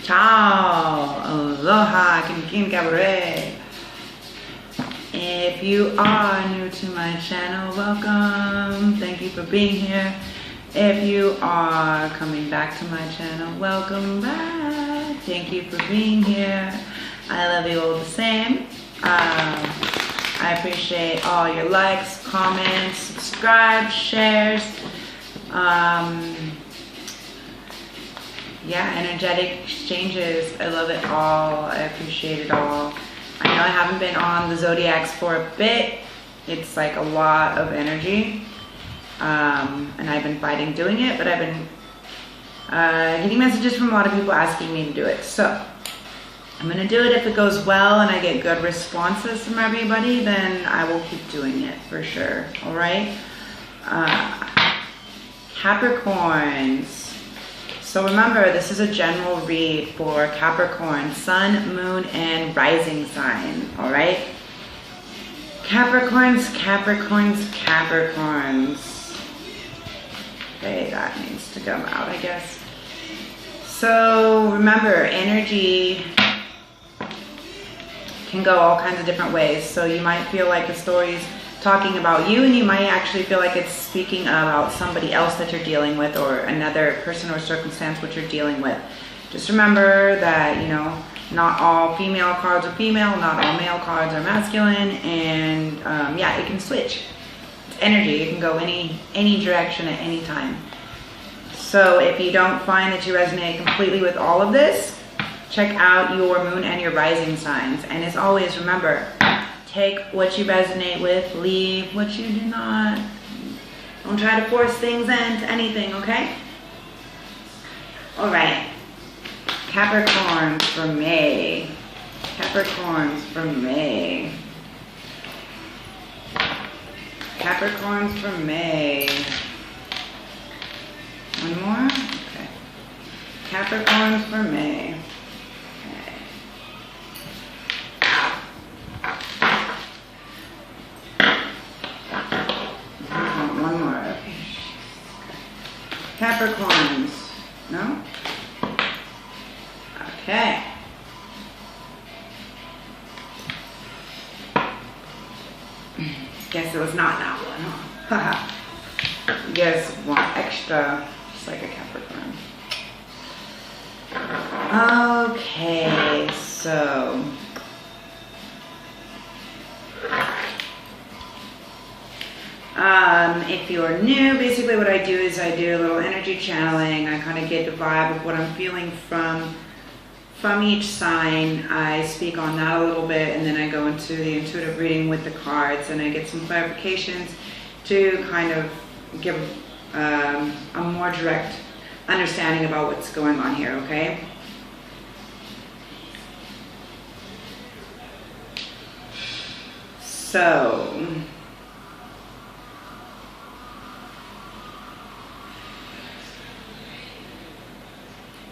Ciao, aloha, kinkin cabaret. If you are new to my channel, welcome. Thank you for being here. If you are coming back to my channel, welcome back. Thank you for being here. I love you all the same. I appreciate all your likes, comments, subscribes, shares. Yeah, energetic exchanges. I love it all. I appreciate it all. I know I haven't been on the zodiacs for a bit. It's like a lot of energy. And I've been fighting doing it, but I've been getting messages from a lot of people asking me to do it. So I'm gonna do it. If it goes well and I get good responses from everybody, then I will keep doing it for sure. All right. Capricorns. So remember, this is a general read for Capricorn, sun, moon, and rising sign, all right? Capricorns, Capricorns, Capricorns. Okay, that needs to come out, I guess. So remember, energy can go all kinds of different ways. So you might feel like the story's talking about you, and you might actually feel like it's speaking about somebody else that you're dealing with, or another person or circumstance which you're dealing with. Just remember that, you know, not all female cards are female, not all male cards are masculine, and yeah, it can switch. It's energy. It can go any direction at any time. So if you don't find that you resonate completely with all of this, check out your moon and your rising signs. And as always, remember, take what you resonate with, leave what you do not. Don't try to force things into anything, okay? All right. Capricorns for May. Capricorns for May. Capricorns for May. One more? Okay. Capricorns for May. Capricorns, no? Okay. Guess it was not that one, huh? You guys want extra, just like a Capricorn. Okay, so. If you're new, basically what I do is I do a little energy channeling. I kind of get the vibe of what I'm feeling from each sign. I speak on that a little bit, and then I go into the intuitive reading with the cards, and I get some clarifications to kind of give a more direct understanding about what's going on here, okay? So,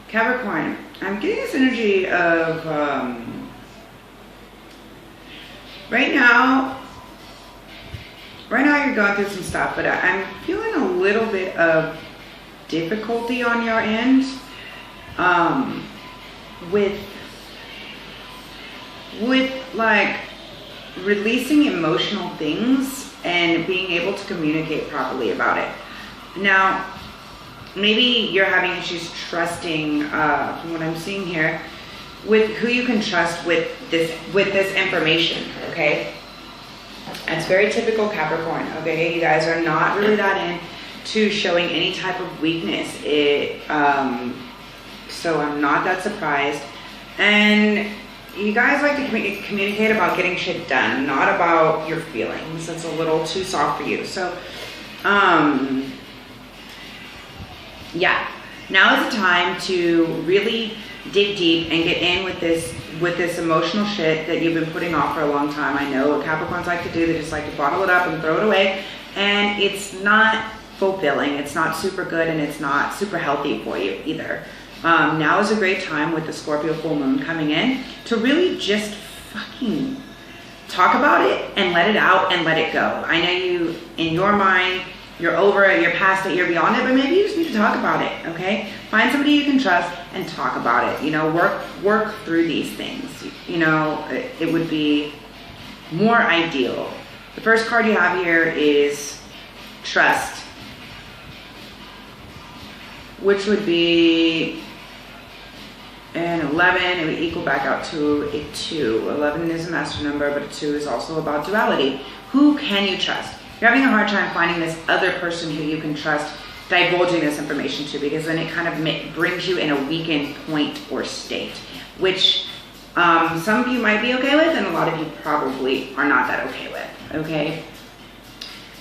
Capricorn, I'm getting this energy of, right now you're going through some stuff, but I'm feeling a little bit of difficulty on your end, with like releasing emotional things and being able to communicate properly about it. Now, maybe you're having issues trusting, from what I'm seeing here, with who you can trust with this information, okay? That's very typical Capricorn, okay? You guys are not really that into showing any type of weakness. So I'm not that surprised. And you guys like to communicate about getting shit done, not about your feelings. It's a little too soft for you. So, yeah, now is the time to really dig deep and get in with this emotional shit that you've been putting off for a long time. I know what Capricorns like to do. They just like to bottle it up and throw it away, and it's not fulfilling. It's not super good, and it's not super healthy for you either. Now is a great time with the Scorpio full moon coming in to really just fucking talk about it and let it out and let it go. I know you, in your mind, you're over it, you're past it, you're beyond it, but maybe you just need to talk about it, okay? Find somebody you can trust and talk about it. You know, work through these things. You know, it would be more ideal. The first card you have here is trust, which would be an 11. It would equal back out to a 2. 11 is a master number, but a 2 is also about duality. Who can you trust? You're having a hard time finding this other person who you can trust, divulging this information to, because then it kind of brings you in a weakened point or state, which some of you might be okay with, and a lot of you probably are not that okay with, okay?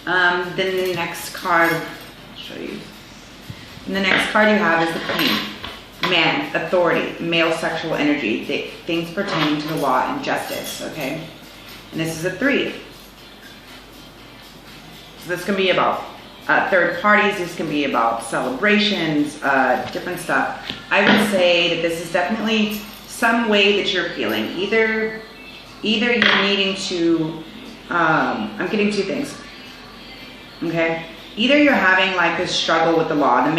Then the next card, I'll show you. And the next card you have is the Queen. Man, authority, male sexual energy, things pertaining to the law and justice, okay? And this is a 3. So this can be about third parties, this can be about celebrations, different stuff. I would say that this is definitely some way that you're feeling. Either you're needing to, I'm getting 2 things, okay? Either you're having like this struggle with the law, the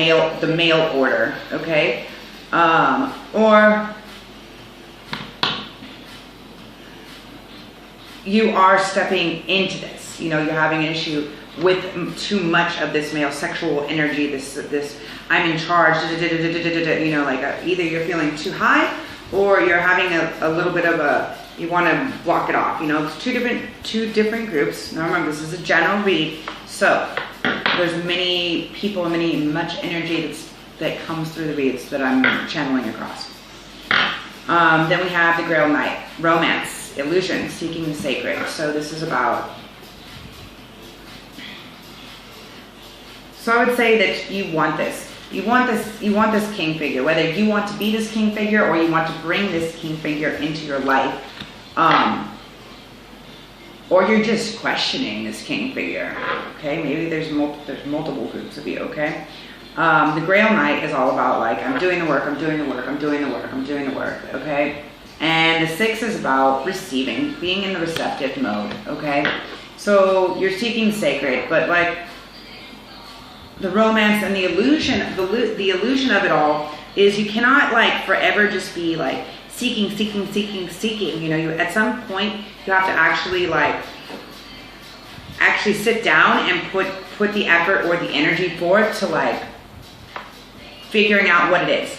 male order, okay? Or you are stepping into this. You know, you're having an issue with too much of this male sexual energy, this I'm in charge, you know, like either you're feeling too high, or you're having a little bit of a, you want to block it off. You know, it's two different groups. Now remember, this is a general read, so there's many people, much energy that comes through the reads that I'm channeling across. Then we have the Grail Knight, romance, illusion, seeking the sacred. So this is about, so I would say that you want this. You want this king figure, whether you want to be this king figure or you want to bring this king figure into your life, or you're just questioning this king figure, okay? Maybe there's multiple groups of you, okay? The Grail Knight is all about like, I'm doing the work, I'm doing the work, I'm doing the work, I'm doing the work, okay? And the 6 is about receiving, being in the receptive mode, okay? So you're seeking sacred, but like the romance and the illusion of it all is you cannot like forever just be like seeking. You know, at some point you have to actually sit down and put the effort or the energy forth to like figuring out what it is,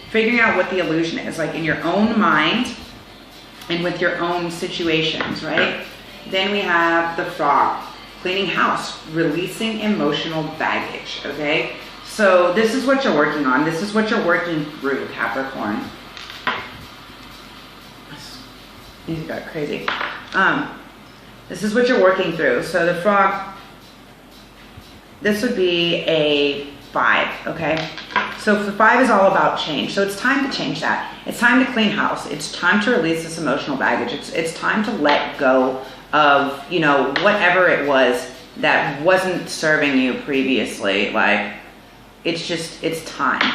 figuring out what the illusion is, like in your own mind and with your own situations, right? Then we have the Frog, cleaning house, releasing emotional baggage, okay? So this is what you're working on. This is what you're working through, Capricorn. These got crazy. This is what you're working through. So the Frog, this would be a 5, okay? So the 5 is all about change. So it's time to change that. It's time to clean house. It's time to release this emotional baggage. It's time to let go of, you know, whatever it was that wasn't serving you previously. Like, it's time.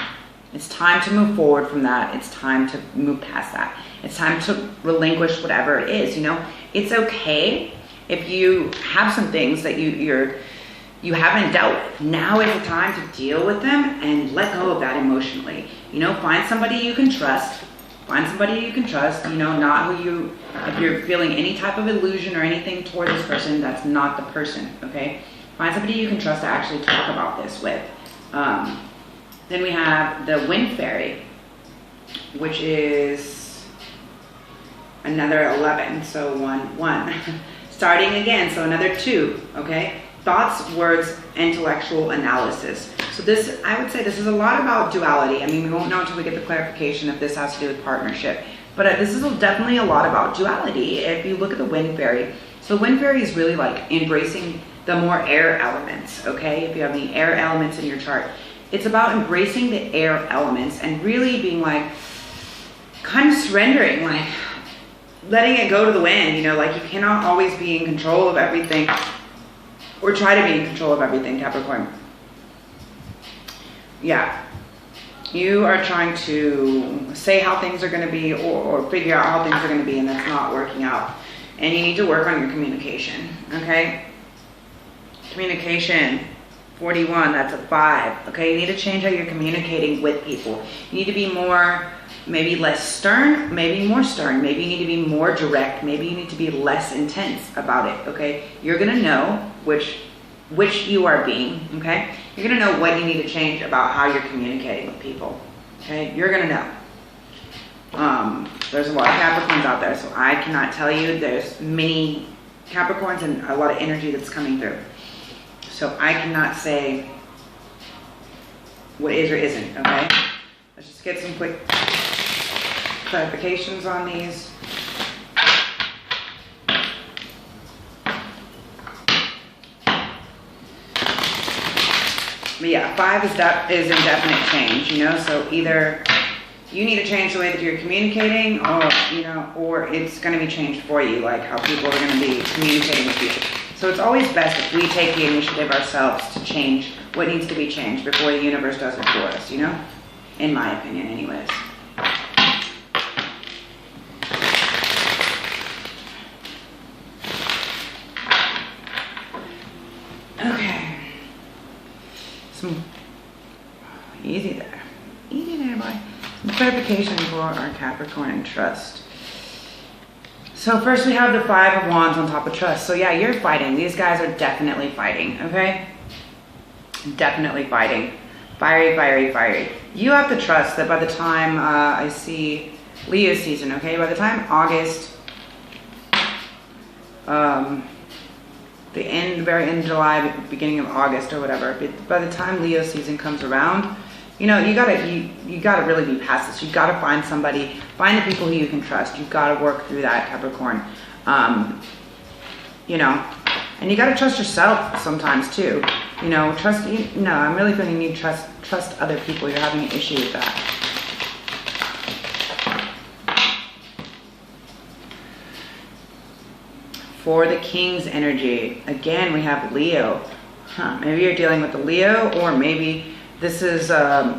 It's time to move forward from that. It's time to move past that. It's time to relinquish whatever it is, you know? It's okay if you have some things that you haven't dealt with. Now is the time to deal with them and let go of that emotionally. You know, find somebody you can trust. Find somebody you can trust, you know, not who you, if you're feeling any type of illusion or anything toward this person, that's not the person, okay? Find somebody you can trust to actually talk about this with. Then we have the Wind Fairy, which is another 11, so 1. Starting again, so another 2, okay? Thoughts, words, intellectual analysis. So this, I would say this is a lot about duality. I mean, we won't know until we get the clarification if this has to do with partnership. But this is definitely a lot about duality. If you look at the Wind Fairy, so the Wind Fairy is really like embracing the more air elements, okay? If you have any air elements in your chart, it's about embracing the air elements and really being like, kind of surrendering, like letting it go to the wind, you know, like you cannot always be in control of everything or try to be in control of everything, Capricorn. Yeah, you are trying to say how things are going to be or figure out how things are going to be, and that's not working out. And you need to work on your communication, okay? Communication. 41, that's a 5. Okay, you need to change how you're communicating with people. You need to be more, maybe less stern, maybe more stern. Maybe you need to be more direct. Maybe you need to be less intense about it, okay? You're gonna know which you are being, okay? You're gonna know what you need to change about how you're communicating with people, okay? You're gonna know. There's a lot of Capricorns out there, so I cannot tell you. There's many Capricorns and a lot of energy that's coming through. So I cannot say what is or isn't, okay? Let's just get some quick clarifications on these. But yeah, 5 is indefinite change, you know, so either you need to change the way that you're communicating, or, you know, or it's going to be changed for you, like how people are going to be communicating with you. So it's always best if we take the initiative ourselves to change what needs to be changed before the universe does it for us, you know? In my opinion, anyways. Okay. Easy there. Easy there, boy. Some clarification for our Capricorn and trust. So first we have the 5 of Wands on top of trust. So yeah, you're fighting. These guys are definitely fighting, okay? Definitely fighting. Fiery, fiery, fiery. You have to trust that by the time I see Leo season, okay? By the time August, the very end of July, beginning of August or whatever, by the time Leo season comes around, you know, you gotta really be past this. You gotta find somebody, find the people who you can trust. You gotta work through that, Capricorn. You know, and you gotta trust yourself sometimes too. You know, no, I'm really feeling you need to trust other people. You're having an issue with that. For the King's energy, again, we have Leo. Maybe you're dealing with the Leo, or maybe this is,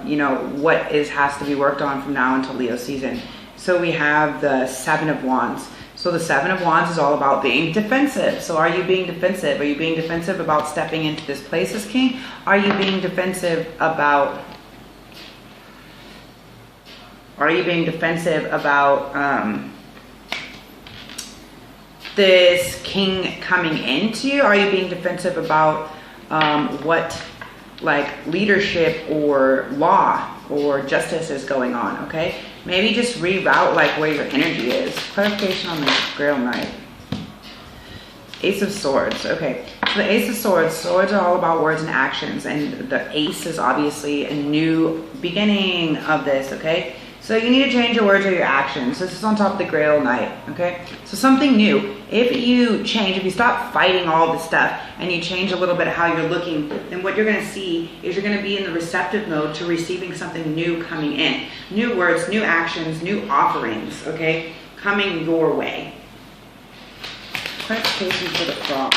you know, what has to be worked on from now until Leo season. So we have the 7 of Wands. So the 7 of Wands is all about being defensive. So are you being defensive? Are you being defensive about stepping into this place as king? Are you being defensive about this king coming into you? Are you being defensive about what, like, leadership or law or justice is going on, okay? Maybe just reroute, like, where your energy is. Clarification on the Grail Knight. Ace of Swords, okay. So the Ace of Swords, swords are all about words and actions, and the Ace is obviously a new beginning of this, okay? So you need to change your words or your actions. This is on top of the Grail Knight, okay? So something new. If you change, if you stop fighting all this stuff and you change a little bit of how you're looking, then what you're gonna see is you're gonna be in the receptive mode to receiving something new coming in. New words, new actions, new offerings, okay? Coming your way. Clarification for the Frog.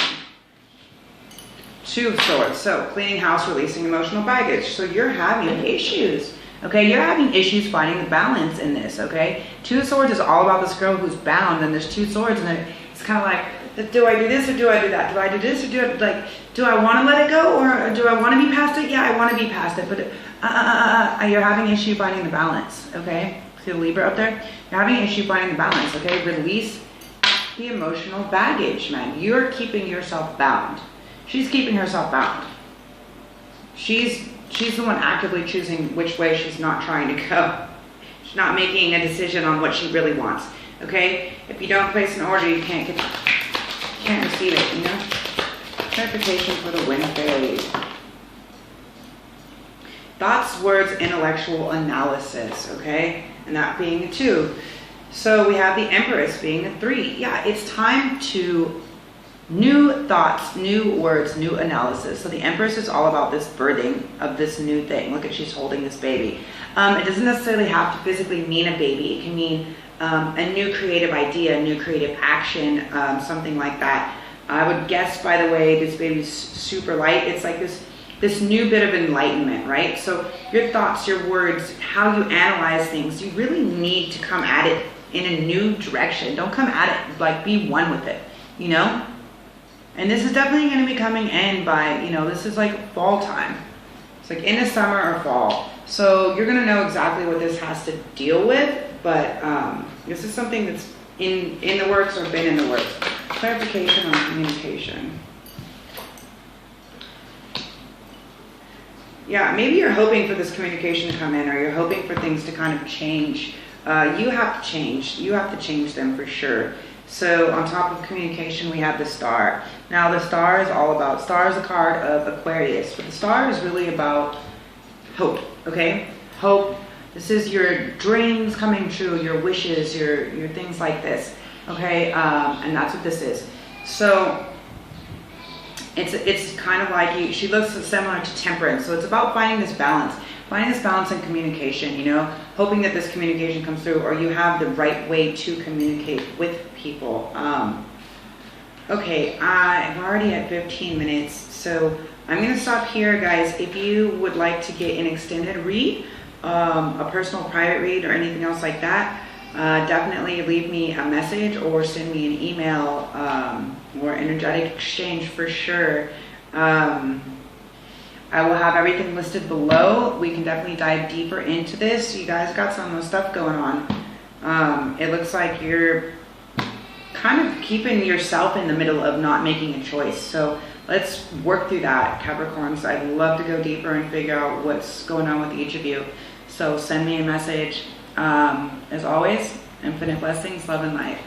2 of Swords. So cleaning house, releasing emotional baggage. So you're having issues. Okay, you're having issues finding the balance in this, okay? 2 of Swords is all about this girl who's bound, and there's 2 swords, and then it's kind of like, do I do this or do I do that? Do I do this or do I want to let it go, or do I want to be past it? Yeah, I want to be past it, but you're having issue finding the balance, okay? See the Libra up there? You're having issue finding the balance, okay? Release the emotional baggage, man. You're keeping yourself bound. She's keeping herself bound. She's the one actively choosing which way she's not trying to go. She's not making a decision on what she really wants. Okay? If you don't place an order, you can't receive it, you know? Clarification for the Wind Fairy. Thoughts, words, intellectual analysis, okay? And that being a 2. So we have the Empress being a 3. Yeah, it's time to new thoughts, new words, new analysis. So the Empress is all about this birthing of this new thing. Look at, she's holding this baby. It doesn't necessarily have to physically mean a baby. It can mean a new creative idea, a new creative action, something like that. I would guess, by the way, this baby's super light. It's like this new bit of enlightenment, right? So your thoughts, your words, how you analyze things, you really need to come at it in a new direction. Don't come at it, like, be one with it, you know? And this is definitely going to be coming in by, you know, this is like fall time. It's like in the summer or fall. So you're going to know exactly what this has to deal with, but this is something that's in the works or been in the works. Clarification on communication. Yeah, maybe you're hoping for this communication to come in, or you're hoping for things to kind of change. You have to change. You have to change them for sure. So on top of communication, we have the star. Now the star is all about, star is a card of Aquarius, but the star is really about hope, okay? Hope. This is your dreams coming true, your wishes, your things like this, okay? And that's what this is. So it's kind of like, she looks similar to Temperance. So it's about finding this balance in communication, you know, hoping that this communication comes through, or you have the right way to communicate with people. Okay, I'm already at 15 minutes, so I'm gonna stop here, guys. If you would like to get an extended read, a personal private read, or anything else like that, definitely leave me a message or send me an email, or energetic exchange for sure. I will have everything listed below. We can definitely dive deeper into this. You guys got some of the stuff going on. It looks like you're kind of keeping yourself in the middle of not making a choice. So let's work through that, Capricorns. I'd love to go deeper and figure out what's going on with each of you. So send me a message. As always, infinite blessings, love, and light.